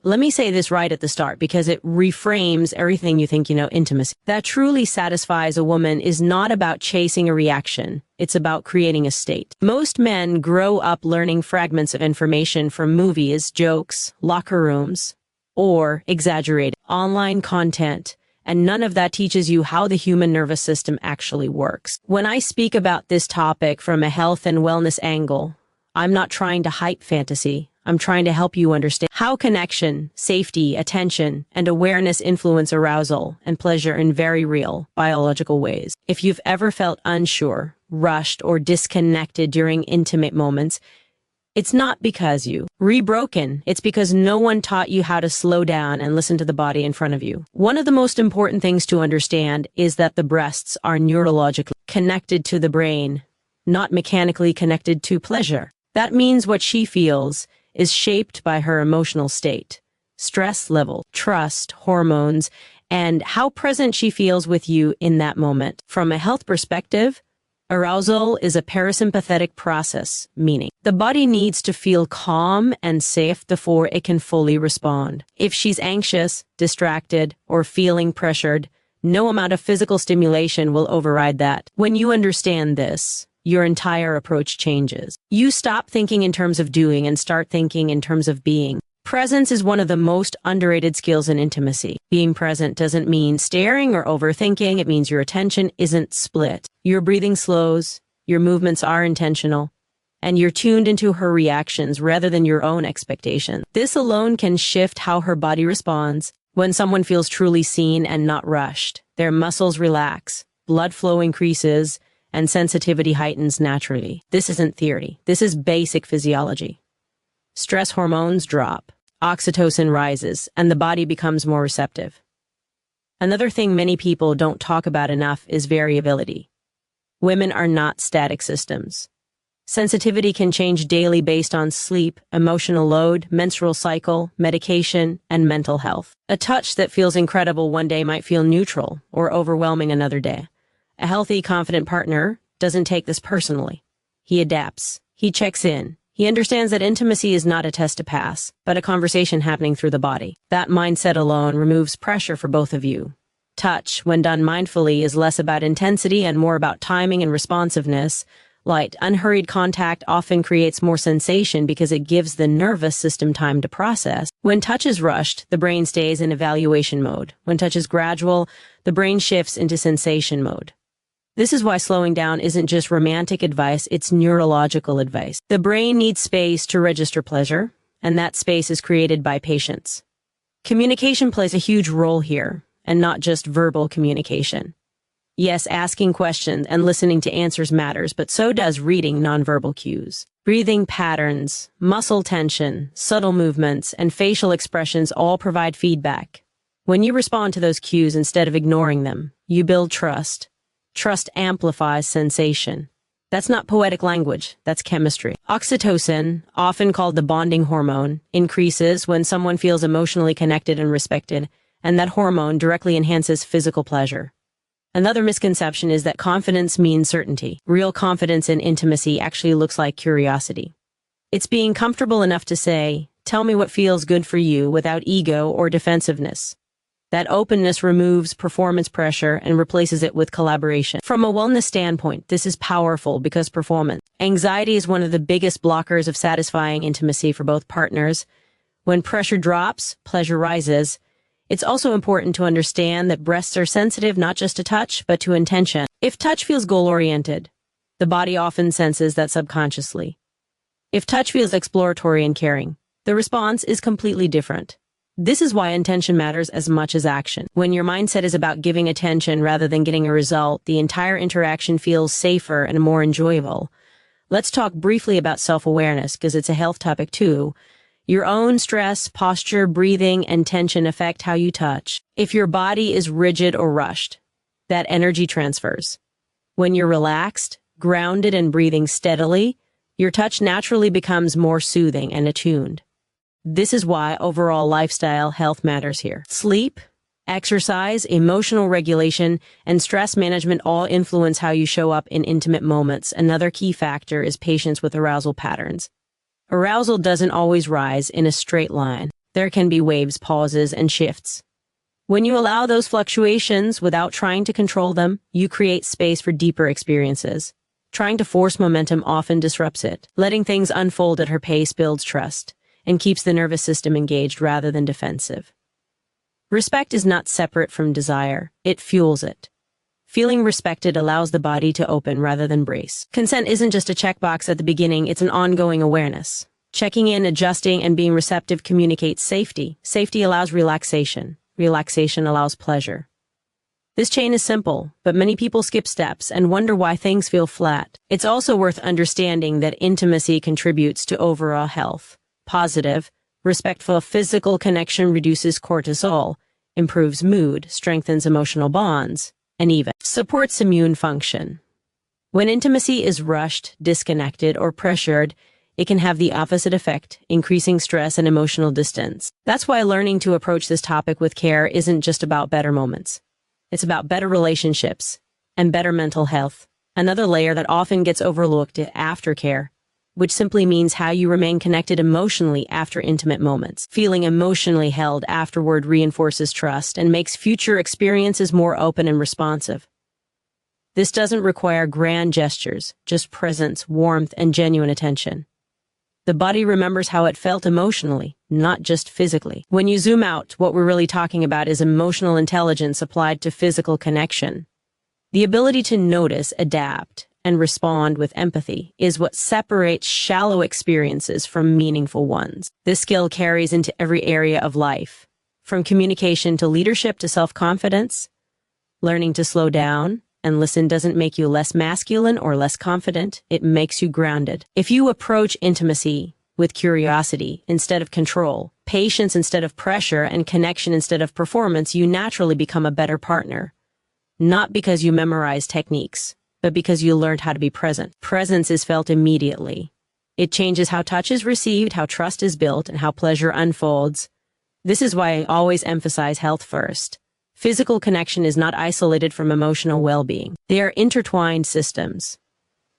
Let me say this right at the start because it reframes everything you think you know. Intimacy that truly satisfies a woman is not about chasing a reaction. It's about creating a state. Most men grow up learning fragments of information from movies, jokes, locker rooms, or exaggerated online content. And none of that teaches you how the human nervous system actually works. When I speak about this topic from a health and wellness angle, I'm not trying to hype fantasy. I'm trying to help you understand how connection, safety, attention, and awareness influence arousal and pleasure in very real, biological ways. If you've ever felt unsure, rushed, or disconnected during intimate moments, it's not because you rebroken. It's because no one taught you how to slow down and listen to the body in front of you. One of the most important things to understand is that the breasts are neurologically connected to the brain, not mechanically connected to pleasure. That means what she feels is shaped by her emotional state, stress level, trust, hormones, and how present she feels with you in that moment. From a health perspective, arousal is a parasympathetic process, meaning the body needs to feel calm and safe before it can fully respond. If she's anxious, distracted, or feeling pressured, no amount of physical stimulation will override that. When you understand this, your entire approach changes. You stop thinking in terms of doing and start thinking in terms of being. Presence is one of the most underrated skills in intimacy. Being present doesn't mean staring or overthinking. It means your attention isn't split. Your breathing slows, your movements are intentional, and you're tuned into her reactions rather than your own expectations. This alone can shift how her body responds. When someone feels truly seen and not rushed, their muscles relax, blood flow increases, and sensitivity heightens naturally. This isn't theory. This is basic physiology. Stress hormones drop, oxytocin rises, and the body becomes more receptive. Another thing many people don't talk about enough is variability. Women are not static systems. Sensitivity can change daily based on sleep, emotional load, menstrual cycle, medication, and mental health. A touch that feels incredible one day might feel neutral or overwhelming another day. A healthy, confident partner doesn't take this personally. He adapts. He checks in. He understands that intimacy is not a test to pass, but a conversation happening through the body. That mindset alone removes pressure for both of you. Touch, when done mindfully, is less about intensity and more about timing and responsiveness. Light, unhurried contact often creates more sensation because it gives the nervous system time to process. When touch is rushed, the brain stays in evaluation mode. When touch is gradual, the brain shifts into sensation mode. This is why slowing down isn't just romantic advice, it's neurological advice. The brain needs space to register pleasure, and that space is created by patience. Communication plays a huge role here, and not just verbal communication. Yes, asking questions and listening to answers matters, but so does reading nonverbal cues. Breathing patterns, muscle tension, subtle movements, and facial expressions all provide feedback. When you respond to those cues instead of ignoring them, you build trust. Trust amplifies sensation. That's not poetic language, that's chemistry. Oxytocin, often called the bonding hormone, increases when someone feels emotionally connected and respected, and that hormone directly enhances physical pleasure. Another misconception is that confidence means certainty. Real confidence in intimacy actually looks like curiosity. It's being comfortable enough to say, "Tell me what feels good for you," without ego or defensiveness. That openness removes performance pressure and replaces it with collaboration. From a wellness standpoint, this is powerful because performance anxiety is one of the biggest blockers of satisfying intimacy for both partners. When pressure drops, pleasure rises. It's also important to understand that breasts are sensitive not just to touch, but to intention. If touch feels goal-oriented, the body often senses that subconsciously. If touch feels exploratory and caring, the response is completely different. This is why intention matters as much as action. When your mindset is about giving attention rather than getting a result, the entire interaction feels safer and more enjoyable. Let's talk briefly about self-awareness, because it's a health topic too. Your own stress, posture, breathing, and tension affect how you touch. If your body is rigid or rushed, that energy transfers. When you're relaxed, grounded, and breathing steadily, your touch naturally becomes more soothing and attuned. This is why overall lifestyle health matters here. Sleep, exercise, emotional regulation, and stress management all influence how you show up in intimate moments. Another key factor is patience with arousal patterns. Arousal doesn't always rise in a straight line. There can be waves, pauses, and shifts. When you allow those fluctuations without trying to control them, you create space for deeper experiences. Trying to force momentum often disrupts it. Letting things unfold at her pace builds trust and keeps the nervous system engaged rather than defensive. Respect is not separate from desire. It fuels it. Feeling respected allows the body to open rather than brace. Consent isn't just a checkbox at the beginning, it's an ongoing awareness. Checking in, adjusting, and being receptive communicates safety. Safety allows relaxation. Relaxation allows pleasure. This chain is simple, but many people skip steps and wonder why things feel flat. It's also worth understanding that intimacy contributes to overall health. Positive, respectful physical connection reduces cortisol, improves mood, strengthens emotional bonds, and even supports immune function. When intimacy is rushed, disconnected, or pressured, it can have the opposite effect, increasing stress and emotional distance. That's why learning to approach this topic with care isn't just about better moments. It's about better relationships and better mental health. Another layer that often gets overlooked is aftercare, which simply means how you remain connected emotionally after intimate moments. Feeling emotionally held afterward reinforces trust and makes future experiences more open and responsive. This doesn't require grand gestures, just presence, warmth, and genuine attention. The body remembers how it felt emotionally, not just physically. When you zoom out, what we're really talking about is emotional intelligence applied to physical connection. The ability to notice, adapt, and respond with empathy is what separates shallow experiences from meaningful ones. This skill carries into every area of life, from communication to leadership to self-confidence. Learning to slow down and listen doesn't make you less masculine or less confident, it makes you grounded. If you approach intimacy with curiosity instead of control, patience instead of pressure, and connection instead of performance, you naturally become a better partner. Not because you memorize techniques, but because you learned how to be present. Presence is felt immediately. It changes how touch is received, how trust is built, and how pleasure unfolds. This is why I always emphasize health first. Physical connection is not isolated from emotional well-being. They are intertwined systems.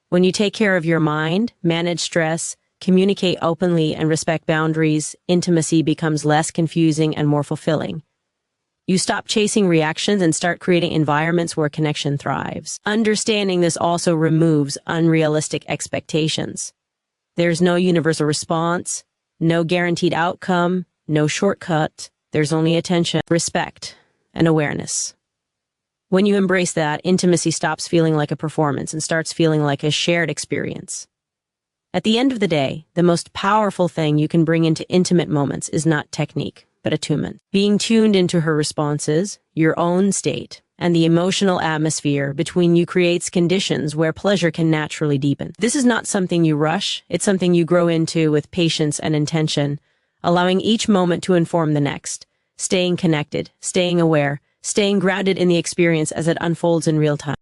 When you take care of your mind, manage stress, communicate openly, and respect boundaries, intimacy becomes less confusing and more fulfilling. You stop chasing reactions and start creating environments where connection thrives. Understanding this also removes unrealistic expectations. There's no universal response, no guaranteed outcome, no shortcut. There's only attention, respect, and awareness. When you embrace that, intimacy stops feeling like a performance and starts feeling like a shared experience. At the end of the day, the most powerful thing you can bring into intimate moments is not technique, but attunement. Being tuned into her responses, your own state, and the emotional atmosphere between you creates conditions where pleasure can naturally deepen. This is not something you rush, it's something you grow into with patience and intention, allowing each moment to inform the next. Staying connected, staying aware, staying grounded in the experience as it unfolds in real time.